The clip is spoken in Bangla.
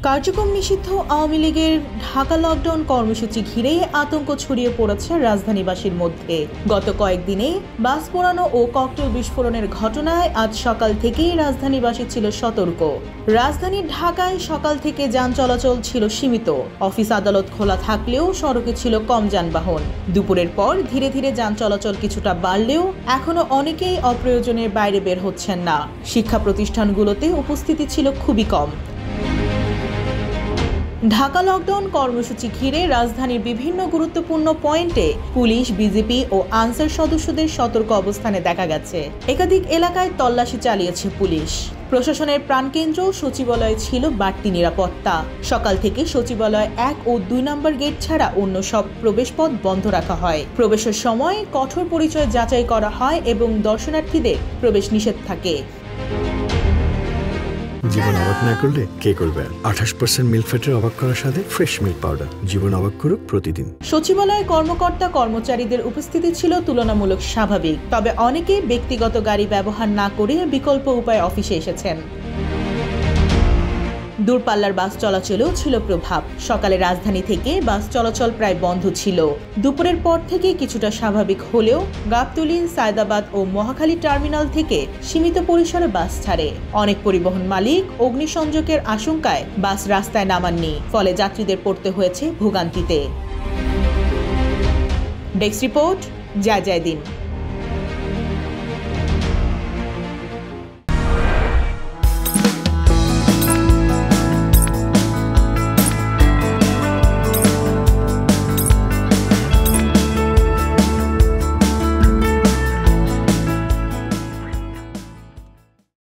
কার্যক্রম নিষিদ্ধ আওয়ামী লীগের ঢাকা লকডাউন কর্মসূচি ঘিরে আতঙ্ক ছড়িয়ে পড়েছে রাজধানীবাসীর মধ্যে। গত কয়েকদিনে বাস পোড়ানো ও ককটেল বিস্ফোরণের ঘটনায় আজ সকাল থেকেই রাজধানীবাসী ছিল সতর্ক। রাজধানীর ঢাকায় সকাল থেকে যান চলাচল ছিল সীমিত। অফিস আদালত খোলা থাকলেও সড়কে ছিল কম যানবাহন। দুপুরের পর ধীরে ধীরে যান চলাচল কিছুটা বাড়লেও এখনো অনেকেই অপ্রয়োজনের বাইরে বের হচ্ছেন না। শিক্ষা প্রতিষ্ঠানগুলোতে উপস্থিতি ছিল খুবই কম। ঢাকা লকডাউন কর্মসূচি ঘিরে রাজধানীর বিভিন্ন গুরুত্বপূর্ণ পয়েন্টে পুলিশ, বিজিবি ও আনসার সদস্যদের সতর্ক অবস্থানে দেখা গেছে। একাধিক এলাকায় তল্লাশি চালিয়েছে পুলিশ। প্রশাসনের প্রাণকেন্দ্র সচিবালয়ে ছিল বাড়তি নিরাপত্তা। সকাল থেকে সচিবালয় 1 ও 2 নম্বর গেট ছাড়া অন্য সব প্রবেশপথ বন্ধ রাখা হয়। প্রবেশের সময় কঠোর পরিচয় যাচাই করা হয় এবং দর্শনার্থীদের প্রবেশ নিষেধ থাকে। জীবন অবাক না করলে কে করবে? 28% মিল্ক ফ্যাটের অবাক করার সাথে ফ্রেশ মিল্ক পাউডার। জীবন অবাক করুক প্রতিদিন। সচিবালয়ে কর্মকর্তা কর্মচারীদের উপস্থিতি ছিল তুলনামূলক স্বাভাবিক, তবে অনেকেই ব্যক্তিগত গাড়ি ব্যবহার না করে বিকল্প উপায়ে অফিসে এসেছেন। দূরপাল্লার বাস চলাচলেও ছিল প্রভাব। সকালে রাজধানী থেকে বাস চলাচল প্রায় বন্ধ ছিল। দুপুরের পর থেকে কিছুটা স্বাভাবিক হলেও গাবতলী, সায়দাবাদ ও মহাখালী টার্মিনাল থেকে সীমিত পরিসরে বাস ছাড়ে। অনেক পরিবহন মালিক অগ্নিসংযোগের আশঙ্কায় বাস রাস্তায় নামাননি, ফলে যাত্রীদের পড়তে হয়েছে ভোগান্তিতে। ডেস্ক রিপোর্ট, জয় দিন।